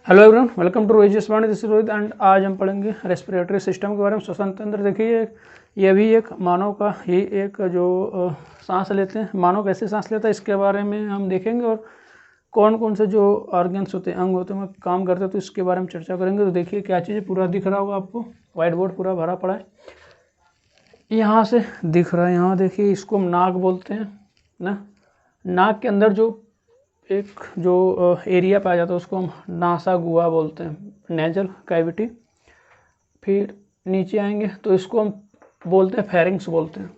Hello everyone, welcome to Rohit Jaswani, this is Rohit and आज हम पढ़ेंगे रेस्पिरेटरी सिस्टम के बारे में। श्वसन तंत्र देखिए, ये भी एक मानव का ही एक जो सांस लेते हैं, मानव कैसे सांस लेता है इसके बारे में हम देखेंगे और कौन कौन से जो ऑर्गन्स होते हैं, अंग होते हैं, काम करते हैं, तो इसके बारे में चर्चा करेंगे। तो देखिए क्या चीज़ पूरा दिख रहा होगा आपको, व्हाइट बोर्ड पूरा भरा पड़ा है, यहाँ से दिख रहा है। यहाँ देखिए, इसको हम नाक बोलते हैं ना। नाक के अंदर जो एक जो एरिया पाया जाता है उसको हम नासा गुहा बोलते हैं, नेजल कैविटी। फिर नीचे आएंगे तो इसको हम बोलते हैं फेरिंग्स बोलते हैं,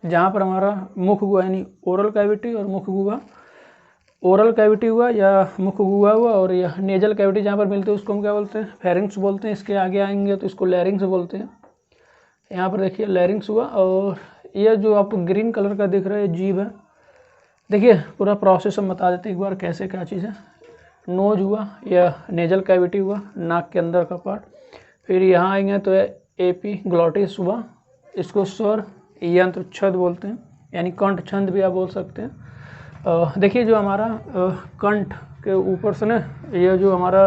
जहाँ पर हमारा मुख गुहा यानी ओरल कैविटी और मुख गुहा, ओरल कैविटी हुआ या मुख गुहा हुआ, और यह नेजल कैविटी जहाँ पर मिलते हैं उसको हम क्या बोलते हैं, फेरिंग्स बोलते हैं। इसके आगे आएंगे तो इसको लैरिंग्स बोलते हैं। यहाँ पर देखिए लैरिंग्स हुआ, और यह जो आपको ग्रीन कलर का दिख रहा है जीभ है। देखिए पूरा प्रोसेस हम बता देते हैं एक बार कैसे क्या चीज़ है। नोज हुआ या नेजल कैविटी हुआ, नाक के अंदर का पार्ट। फिर यहाँ आएंगे तो एपीग्लॉटिस हुआ, इसको स्वर यंत्र छंद बोलते हैं, यानी कंठ छंद भी आप बोल सकते हैं। देखिए जो हमारा कंठ के ऊपर से ना ये जो हमारा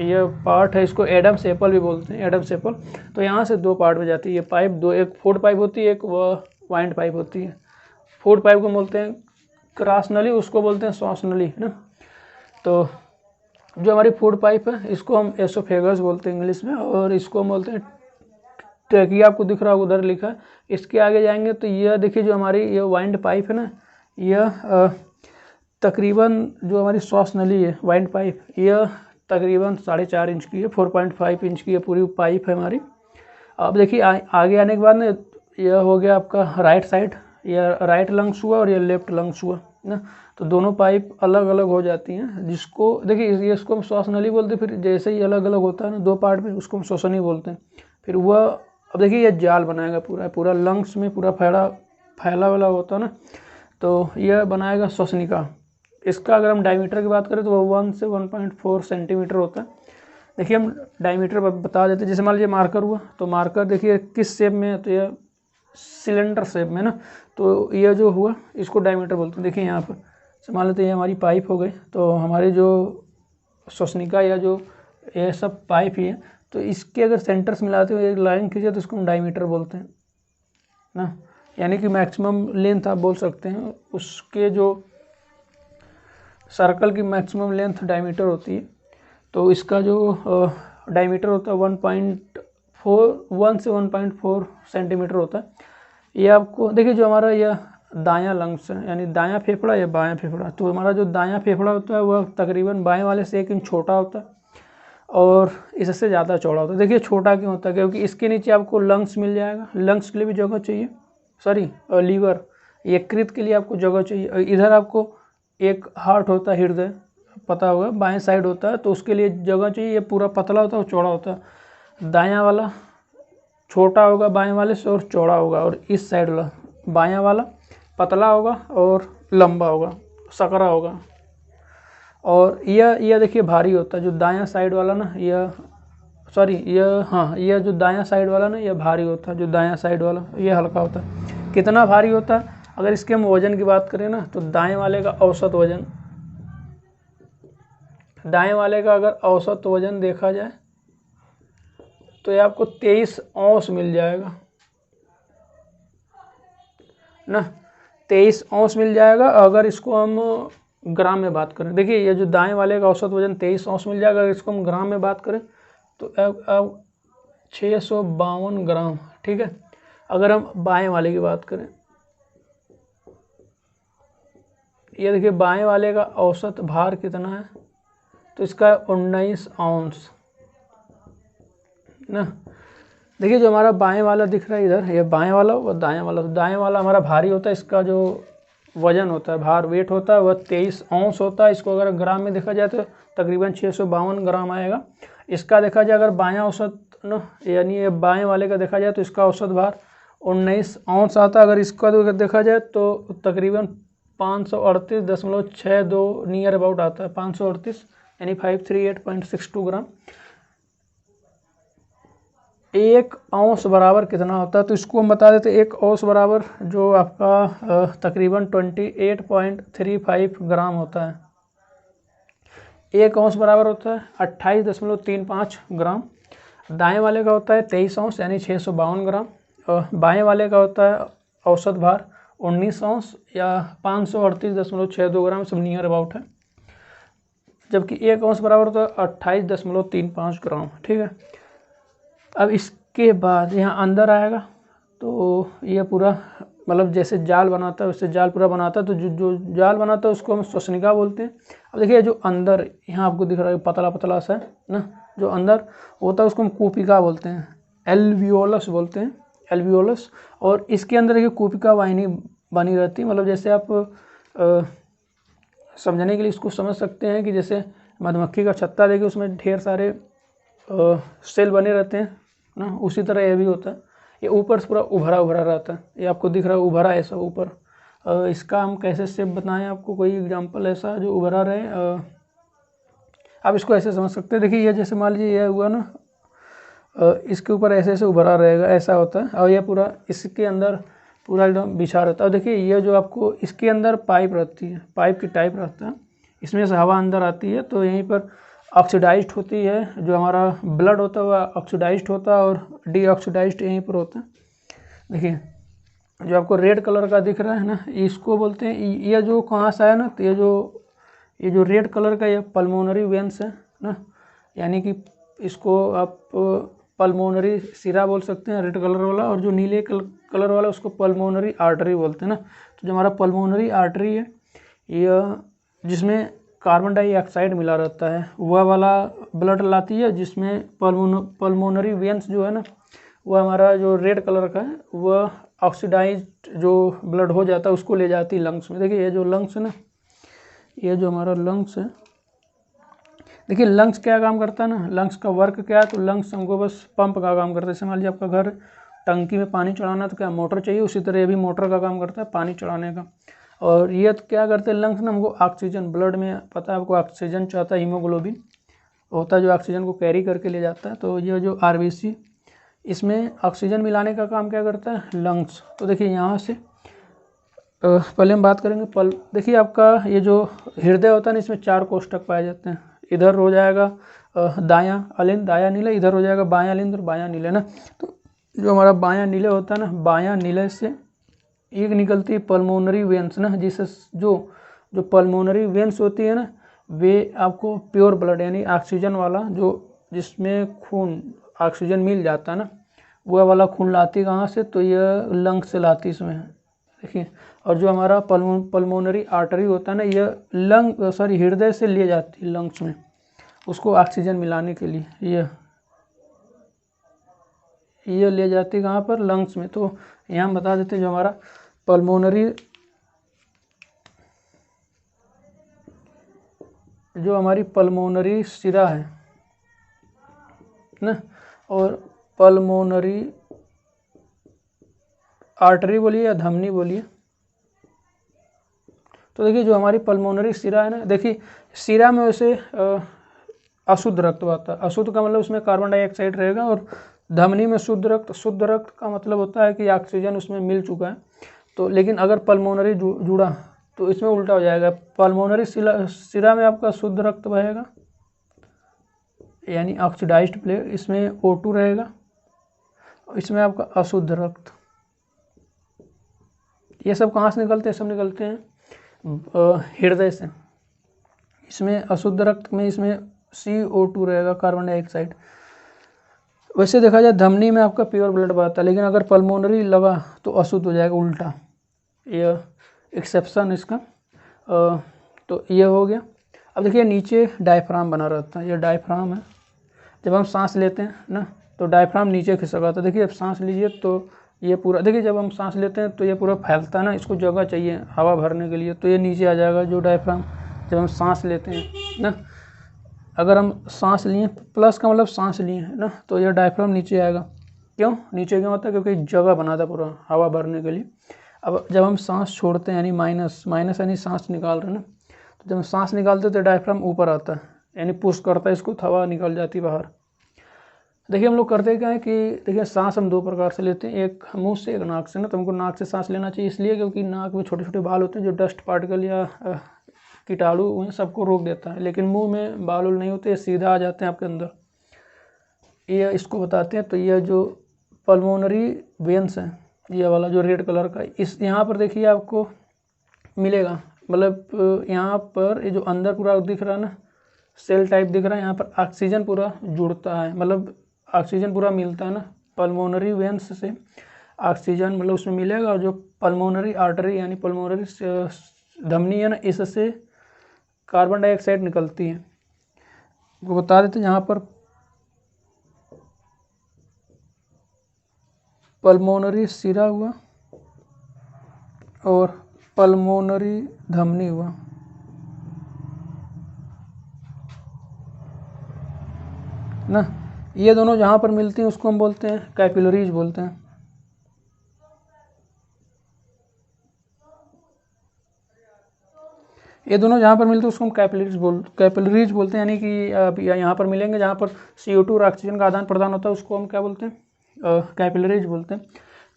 ये पार्ट है, इसको एडम सेपल भी बोलते हैं, एडम सेपल। तो यहाँ से दो पार्ट में जाती है ये पाइप, दो, एक फूड पाइप होती है, एक वाइंड पाइप होती है। फूड पाइप को बोलते हैं क्रॉस नली, उसको बोलते हैं श्वास नली, है ना। तो जो हमारी फूड पाइप है इसको हम एसोफेगस बोलते हैं इंग्लिश में, और इसको हम बोलते हैं ट्रेकिया, आपको दिख रहा है उधर लिखा है। इसके आगे जाएंगे तो यह देखिए जो हमारी ये वाइंड पाइप है ना, यह तकरीबन जो हमारी श्वास नली है वाइंड पाइप, यह तकरीबन 4.5 इंच की है, 4.5 इंच की है पूरी पाइप है हमारी। अब देखिए आगे आने के बाद ना यह हो गया आपका राइट साइड, या राइट लंग्स हुआ और ये लेफ्ट लंग्स हुआ ना। तो दोनों पाइप अलग अलग हो जाती हैं, जिसको देखिए इसको हम श्वास नली बोलते हैं। फिर जैसे ही अलग अलग होता है ना दो पार्ट में, उसको हम श्वसनी बोलते हैं। फिर वह अब देखिए ये जाल बनाएगा पूरा लंग्स में पूरा फैला वाला होता है ना, तो यह बनाएगा श्वसनिका। इसका अगर हम डायमीटर की बात करें तो वह 1 से 1.4 सेंटीमीटर होता है। देखिए हम डायमीटर बता देते हैं। जैसे मान लीजिए मार्कर हुआ, तो मार्कर देखिए किस शेप में है, तो यह सिलेंडर शेप में ना, तो यह जो हुआ इसको डायमीटर बोलते हैं। देखिए यहाँ पर मान लेते हैं ये हमारी पाइप हो गई, तो हमारी जो श्वसनिका या जो ये सब पाइप ही है, तो इसके अगर सेंटर से मिलाते हुए एक लाइन खींचे तो इसको हम डायमीटर बोलते हैं ना, यानी कि मैक्सिमम लेंथ आप बोल सकते हैं। उसके जो सर्कल की मैक्सिमम लेंथ डायमीटर होती है, तो इसका जो डायमीटर होता है 1 से 1.4 सेंटीमीटर होता है। ये आपको देखिए जो हमारा यह दायां लंग्स है, यानी दायां फेफड़ा या बायां फेफड़ा, तो हमारा जो दायां फेफड़ा होता है वह तकरीबन बाएं वाले से 1 इंच छोटा होता है और इससे ज़्यादा चौड़ा होता है। देखिए छोटा क्यों होता है, क्योंकि इसके नीचे आपको लंग्स मिल जाएगा, लंग्स के लिए भी जगह चाहिए, और लीवर, यकृत के लिए आपको जगह चाहिए। और इधर आपको एक हार्ट होता है, हृदय पता होगा, बाएं साइड होता है, तो उसके लिए जगह चाहिए। ये पूरा पतला होता है और चौड़ा होता है। दायां वाला छोटा होगा बाएं वाले से और चौड़ा होगा, और इस साइड वाला बायां वाला पतला होगा और लंबा होगा, सकरा होगा। और यह देखिए भारी होता है, जो दायां साइड वाला ना, यह जो दायां साइड वाला ना, यह भारी होता है, जो दायां साइड वाला यह हल्का होता है। कितना भारी होता है, अगर इसके हम वजन की बात करें ना, तो दाएं वाले का औसत वजन, दाएं वाले का अगर औसत वजन देखा जाए तो ये आपको 23 औंस मिल जाएगा ना, 23 औंस मिल जाएगा। अगर इसको हम ग्राम में बात करें, देखिए ये जो दाएं वाले का औसत वजन 23 औंस मिल जाएगा। अगर इसको हम ग्राम में बात करें तो अब 652 ग्राम, ठीक है। अगर हम बाएं वाले की बात करें, ये देखिए बाएं वाले का औसत भार कितना है, तो इसका 19 औंस ना। देखिए जो हमारा बाएं वाला दिख रहा है इधर, ये बाएं वाला और दाएं वाला, तो दाएं वाला हमारा भारी होता है, इसका जो वजन होता है, भार वेट होता है, वह 23 औंस होता है। इसको अगर ग्राम में देखा जाए तो तकरीबन 652 ग्राम आएगा। इसका देखा जाए अगर बायां औसत ना, यानी ये बाएं वाले का देखा जाए तो इसका औसत भार 19 औंस आता है। अगर इसका देखा जाए तो तकरीबन 538.62 नियर अबाउट आता है, 538 यानी 538.62 ग्राम। 1 औंस बराबर कितना होता है, तो इसको हम बता देते। 1 औंस बराबर जो आपका तकरीबन 28.35 ग्राम होता है। 1 औंस बराबर होता है 28.35 ग्राम। दाएं वाले का होता है 23 औंस यानी 652 ग्राम। और बाएं वाले का होता है औसत भार 19 औंस या 538.62 ग्राम, सब नियर अबाउट है। जबकि 1 औंस बराबर होता है 28.35 ग्राम। ठीक है, अब इसके बाद यहाँ अंदर आएगा तो ये पूरा मतलब जैसे जाल बनाता है उससे जाल पूरा बनाता है, तो जो जाल बनाता है उसको हम श्वसनिका बोलते हैं। अब देखिए जो अंदर यहाँ आपको दिख रहा है पतला पतला सा ना, जो अंदर होता है उसको हम कूपिका बोलते हैं, एल्वियोलस बोलते हैं, एल्वियोलस। और इसके अंदर एक कूपिका वाहिनी बनी रहती है। मतलब जैसे आप समझने के लिए इसको समझ सकते हैं कि जैसे मधुमक्खी का छत्ता देखिए उसमें ढेर सारे सेल बने रहते हैं ना, उसी तरह ये भी होता है। ये ऊपर से पूरा उभरा उभरा रहता है, ये आपको दिख रहा है उभरा ऐसा ऊपर। इसका हम कैसे शेप बताएं आपको, कोई एग्जांपल ऐसा जो उभरा रहे। आप इसको ऐसे समझ सकते हैं, देखिए ये जैसे मान लीजिए ये हुआ ना, इसके ऊपर ऐसे ऐसे उभरा रहेगा, ऐसा होता है। और ये पूरा इसके अंदर पूरा एकदम बिछा रहता है। और देखिए ये जो आपको इसके अंदर पाइप रहती है, पाइप की टाइप रहता है, इसमें से हवा अंदर आती है तो यहीं पर ऑक्सीडाइज्ड होती है। जो हमारा ब्लड होता है वह ऑक्सीडाइज्ड होता है और डीऑक्सीडाइज्ड यहीं पर होता है। देखिए जो आपको रेड कलर का दिख रहा है ना, इसको बोलते हैं, ये जो कहाँ से आया ना, तो ये जो रेड कलर का ये पल्मोनरी वेन्स है ना, यानी कि इसको आप पल्मोनरी सिरा बोल सकते हैं रेड कलर वाला, और जो नीले कलर वाला उसको पल्मोनरी आर्टरी बोलते हैं ना। तो जो हमारा पल्मोनरी आर्टरी है यह जिसमें कार्बन डाइऑक्साइड मिला रहता है वह वाला ब्लड लाती है, जिसमें पल्मोनरी वेन्स जो है ना वह हमारा जो रेड कलर का है वह ऑक्सीडाइज्ड जो ब्लड हो जाता है उसको ले जाती है लंग्स में। देखिए ये जो लंग्स है ना, ये जो हमारा लंग्स है, देखिए लंग्स क्या काम करता है ना, लंग्स का वर्क क्या है, तो लंग्स हमको बस पंप का काम करता है। जैसे मान लीजिए आपका घर टंकी में पानी चढ़ाना तो क्या मोटर चाहिए, उसी तरह ये भी मोटर का काम करता है पानी चढ़ाने का। और ये तो क्या करते हैं लंग्स ना, हमको ऑक्सीजन, ब्लड में पता है आपको ऑक्सीजन चाहता है, हीमोग्लोबिन होता है जो ऑक्सीजन को कैरी करके ले जाता है। तो ये जो आरबीसी इसमें ऑक्सीजन मिलाने का काम क्या करता है, लंग्स। तो देखिए यहाँ से पहले हम बात करेंगे देखिए आपका ये जो हृदय होता है ना, इसमें 4 कोष्ठक पाए जाते हैं। इधर हो जाएगा दायां अलिंद, दायां नीले, इधर हो जाएगा बायां अलिंद और बायां नीले ना। तो जो हमारा बायां नीले होता है ना, बायां नीले से एक निकलती है पल्मोनरी वेन्स ना, जिससे जो पल्मोनरी वेन्स होती है ना, वे आपको प्योर ब्लड यानी ऑक्सीजन वाला, जो जिसमें खून ऑक्सीजन मिल जाता है ना, वह वाला खून लाती है कहाँ से, तो यह लंग से लाती है इसमें। देखिए और जो हमारा पल्मोनरी आर्टरी होता है ना, यह हृदय से ले जाती है लंग्स में उसको ऑक्सीजन मिलाने के लिए। ये ले जाती है कहाँ पर, लंग्स में। तो यहाँ हम बता देते हैं जो हमारा हमारी पल्मोनरी सिरा है ना, और पल्मोनरी आर्टरी बोलिए या धमनी बोलिए। तो देखिए जो हमारी पल्मोनरी सिरा है ना, देखिए सिरा में वैसे अशुद्ध रक्त बहता है। अशुद्ध का मतलब उसमें कार्बन डाइऑक्साइड रहेगा, और धमनी में शुद्ध रक्त का मतलब होता है कि ऑक्सीजन उसमें मिल चुका है। तो लेकिन अगर पल्मोनरी जुड़ा तो इसमें उल्टा हो जाएगा, पल्मोनरी सिरा में आपका शुद्ध रक्त बहेगा यानी ऑक्सीडाइज्ड ब्लड, इसमें O2 रहेगा, इसमें आपका अशुद्ध रक्त। ये सब कहाँ से निकलते हैं, सब निकलते हैं हृदय से। इसमें अशुद्ध रक्त में इसमें CO2 रहेगा, कार्बन डाइऑक्साइड। वैसे देखा जाए धमनी में आपका प्योर ब्लड बहता है, लेकिन अगर पल्मोनरी लगा तो अशुद्ध हो जाएगा, उल्टा। ये एक्सेप्शन इसका। तो ये हो गया। अब देखिए नीचे डायफ्राम बना रहता है, ये डायफ्राम है। जब हम सांस लेते हैं ना तो डायफ्राम नीचे खिसक आता है। देखिए जब सांस लीजिए तो ये पूरा, देखिए जब हम सांस लेते हैं तो ये पूरा फैलता है ना, इसको जगह चाहिए हवा भरने के लिए, तो ये नीचे आ जाएगा जो डायफ्राम। जब हम सांस लेते हैं ना, अगर हम सांस लिए, प्लस का मतलब सांस लिए है ना, तो यह डायफ्राम नीचे आएगा। क्यों नीचे क्यों होता है, क्योंकि जगह बना था पूरा हवा भरने के लिए। अब जब हम सांस छोड़ते हैं यानी माइनस यानी सांस निकाल रहे हैं ना, तो जब हम सांस निकालते हैं तो डायफ्राम ऊपर आता है यानी पुश करता है इसको, तो हवा निकल जाती है बाहर। देखिए हम लोग करते क्या है कि देखिए सांस हम 2 प्रकार से लेते हैं, एक मुंह से एक नाक से ना। तो हमको नाक से सांस लेना चाहिए इसलिए क्योंकि नाक में छोटे छोटे बाल होते हैं जो डस्ट पार्टिकल या कीटाणु उन सबको रोक देता है। लेकिन मुंह में बाल उल नहीं होते, ये सीधा आ जाते हैं आपके अंदर। ये इसको बताते हैं। तो यह जो पल्मोनरी वेन्स है, ये वाला जो रेड कलर का, इस यहाँ पर देखिए आपको मिलेगा, मतलब यहाँ पर ये जो अंदर पूरा दिख रहा है ना, सेल टाइप दिख रहा है, यहाँ पर ऑक्सीजन पूरा जुड़ता है, मतलब ऑक्सीजन पूरा मिलता है ना पल्मोनरी वेन्स से, ऑक्सीजन मतलब उसमें मिलेगा। और जो पल्मोनरी आर्टरी यानी पल्मोनरी धमनी है ना, इससे कार्बन डाइऑक्साइड निकलती है। वो बता देते हैं, यहाँ पर पल्मोनरी सिरा हुआ और पल्मोनरी धमनी हुआ। ना ये दोनों जहाँ पर मिलती हैं उसको हम बोलते हैं कैपिलरीज बोलते हैं। ये दोनों जहाँ पर मिलते हैं उसको हम कैपिलरीज बोलते हैं। यानी कि अब यहाँ पर मिलेंगे जहाँ पर CO2 और ऑक्सीजन का आदान प्रदान होता है, उसको हम क्या बोलते हैं, कैपिलरीज बोलते हैं।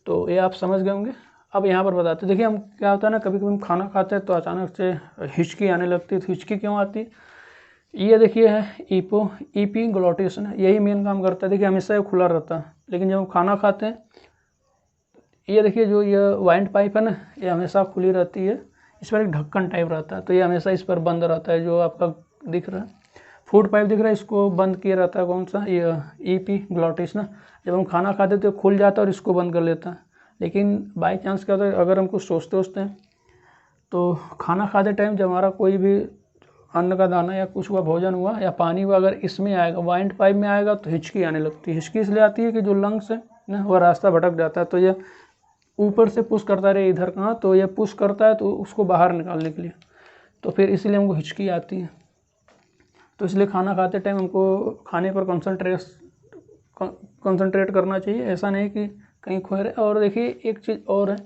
तो ये आप समझ गए होंगे। अब यहाँ पर बताते हैं, देखिए हम क्या होता है ना, कभी कभी हम खाना खाते हैं तो अचानक से हिचकी आने लगती है। तो हिचकी क्यों आती है, ये देखिए है एपिग्लोटिस ना, यही मेन काम करता है। देखिए हमेशा ये खुला रहता है, लेकिन जब हम खाना खाते हैं, ये देखिए जो ये वाइंड पाइप है ना, ये हमेशा खुली रहती है, इस पर एक ढक्कन टाइप रहता है, तो ये हमेशा इस पर बंद रहता है। जो आपका दिख रहा है फूड पाइप दिख रहा है, इसको बंद किया रहता है, कौन सा, ये एपिग्लोटिस ना। जब हम खाना खाते हैं तो खुल जाता है और इसको बंद कर लेता है। लेकिन बाई चांस क्या होता है, अगर हम कुछ सोचते हैं तो खाना खाते टाइम जब हमारा कोई भी अन्न का दाना या कुछ हुआ, भोजन हुआ या पानी हुआ, अगर इसमें आएगा, वाइंड पाइप में आएगा, तो हिचकी आने लगती है। हिचकी इसलिए आती है कि जो लंग्स है ना, वह रास्ता भटक जाता है, तो ये ऊपर से पुश करता रहे इधर कहाँ, तो ये पुश करता है तो उसको बाहर निकालने के लिए, तो फिर इसीलिए हमको हिचकी आती है। तो इसलिए खाना खाते टाइम हमको खाने पर कंसंट्रेट करना चाहिए, ऐसा नहीं कि कहीं खोए रहे। और देखिए एक चीज़ और है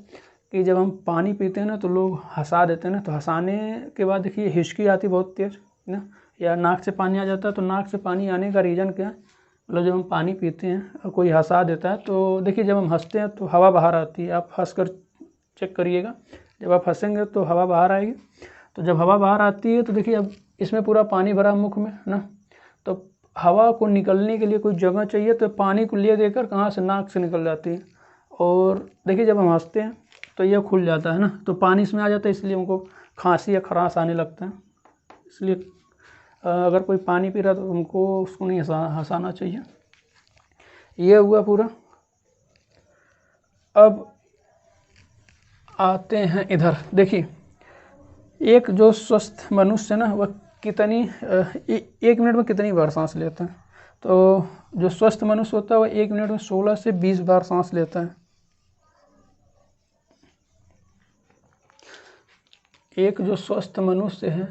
कि जब हम पानी पीते हैं ना, तो लोग हंसा देते हैं ना, तो हंसाने के बाद देखिए हिचकी आती बहुत तेज़ ना, या नाक से पानी आ जाता है। तो नाक से पानी आने का रीज़न क्या है, मतलब जब हम पानी पीते हैं और कोई हंसा देता है, तो देखिए जब हम हंसते हैं तो हवा बाहर आती है। आप हंस कर चेक करिएगा, जब आप हंसेंगे तो हवा बाहर आएगी। तो जब हवा बाहर आती है तो देखिए अब इसमें पूरा पानी भरा मुख में ना, तो हवा को निकलने के लिए कोई जगह चाहिए, तो पानी को ले देकर कहाँ से, नाक से निकल जाती है। और देखिए जब हम हंसते हैं तो ये खुल जाता है ना, तो पानी इसमें आ जाता है, इसलिए हमको खांसी या खराश आने लगता है। इसलिए अगर कोई पानी पी रहा है तो हमको उसको नहीं हंसाना चाहिए। ये हुआ पूरा। अब आते हैं इधर, देखिए एक जो स्वस्थ मनुष्य ना, वह कितनी एक मिनट में कितनी बार सांस लेता है। तो जो स्वस्थ मनुष्य होता है वह 1 मिनट में 16 से 20 बार सांस लेता है। एक जो स्वस्थ मनुष्य है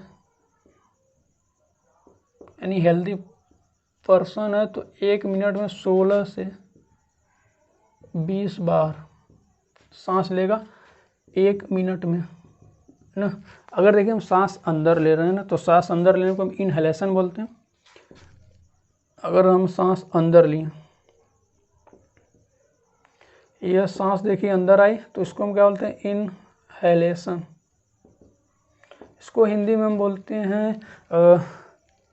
यानी हेल्दी पर्सन है, तो 1 मिनट में 16 से 20 बार सांस लेगा 1 मिनट में ना। अगर देखिए हम सांस अंदर ले रहे हैं ना, तो सांस अंदर लेने को हम इनहेलेशन बोलते हैं। अगर हम सांस अंदर लिए, यह सांस देखिए अंदर आई, तो इसको हम क्या बोलते हैं, इनहेलेशन। इसको हिंदी में हम बोलते हैं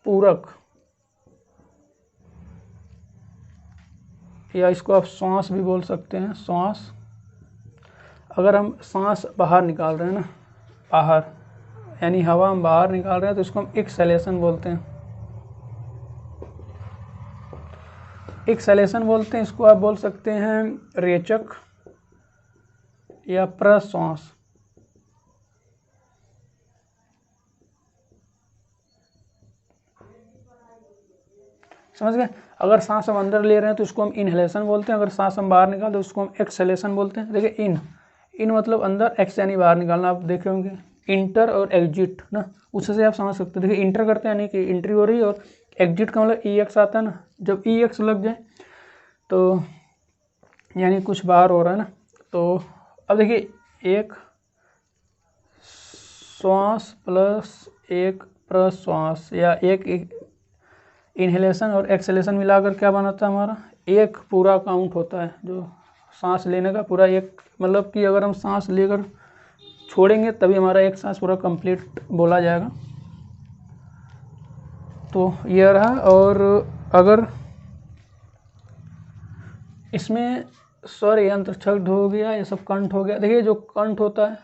पूरक, या इसको आप श्वास भी बोल सकते हैं, श्वास। अगर हम सांस बाहर निकाल रहे हैं ना, बाहर यानी हवा हम बाहर निकाल रहे हैं, तो इसको हम एक्सहेलेशन बोलते हैं। एक्सहेलेशन बोलते हैं। इसको आप बोल सकते हैं रेचक या प्रश्वास। समझ गए। अगर सांस हम अंदर ले रहे हैं तो उसको हम इनहेलेशन बोलते हैं, अगर सांस हम बाहर निकाल तो उसको हम एक्सहेलेशन बोलते हैं। देखिए इन मतलब अंदर, एक्स यानी बाहर निकालना। आप देखे होंगे इंटर और एग्जिट ना, उससे आप समझ सकते हैं। देखिए इंटर करते हैं यानी कि एंट्री हो रही है, और एग्जिट का मतलब EX आता है ना। जब EX लग जाए तो यानी कुछ बाहर हो रहा है ना। तो अब देखिए एक श्वास प्लस एक प्रश्वास, या एक इनहेलेशन और एक्सहेलेशन मिलाकर क्या बनाता है हमारा, एक पूरा काउंट होता है जो सांस लेने का पूरा एक, मतलब कि अगर हम सांस लेकर छोड़ेंगे तभी हमारा एक सांस पूरा कंप्लीट बोला जाएगा। तो ये रहा। और अगर इसमें स्वर यंत्र छद्म हो गया, ये सब कंठ हो गया। देखिए जो कंठ होता है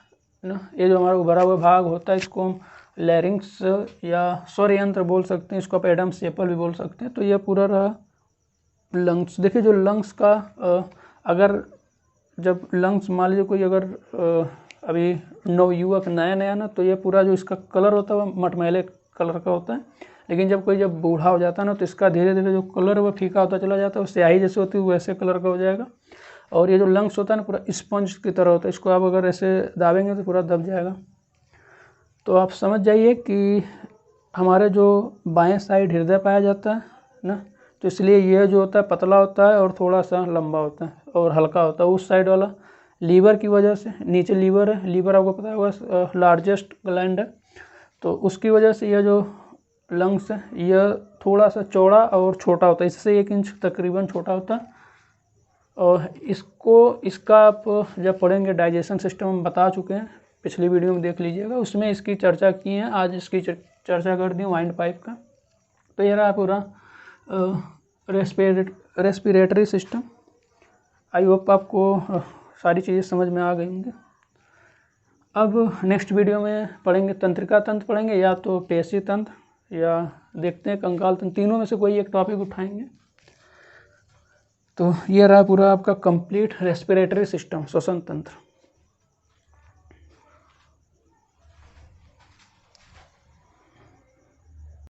ना, ये जो हमारा उभरा हुआ भाग होता है, इसको हम लैरिंक्स या स्वर यंत्र बोल सकते हैं, इसको आप एडम सेपल भी बोल सकते हैं। तो ये पूरा रहा लंग्स। देखिए जो लंग्स का अगर जब लंग्स मान लीजिए कोई अगर अभी नवयुवक नया नया ना, तो ये पूरा जो इसका कलर होता है वो मटमैले कलर का होता है। लेकिन जब कोई जब बूढ़ा हो जाता है ना, तो इसका धीरे धीरे जो कलर वो फीका होता चला जाता है, स्याही जैसे होती है वैसे कलर का हो जाएगा। और ये जो लंग्स होता है ना, पूरा स्पंज की तरह होता है, इसको आप अगर ऐसे दाबेंगे तो पूरा दब जाएगा। तो आप समझ जाइए कि हमारे जो बाएं साइड हृदय पाया जाता है ना, तो इसलिए यह जो होता है पतला होता है और थोड़ा सा लंबा होता है और हल्का होता है। उस साइड वाला लीवर की वजह से, नीचे लीवर है, लीवर आपको पता होगा लार्जेस्ट ग्लैंड है, तो उसकी वजह से यह जो लंग्स है यह थोड़ा सा चौड़ा और छोटा होता है, इससे 1 इंच तकरीबन छोटा होता है। और इसका आप जब पढ़ेंगे डाइजेशन सिस्टम हम बता चुके हैं, पिछली वीडियो में देख लीजिएगा, उसमें इसकी चर्चा की है। आज इसकी चर्चा कर दी वाइंड पाइप का। तो ये रहा पूरा रेस्पिरेटरी सिस्टम। आई होप आपको सारी चीज़ें समझ में आ गई होंगी। अब नेक्स्ट वीडियो में पढ़ेंगे तंत्रिका तंत्र पढ़ेंगे, या तो पेशी तंत्र या देखते हैं कंकाल तंत्र, तीनों में से कोई एक टॉपिक उठाएंगे। तो ये रहा पूरा आपका कंप्लीट रेस्पिरेटरी सिस्टम, श्वसन तंत्र।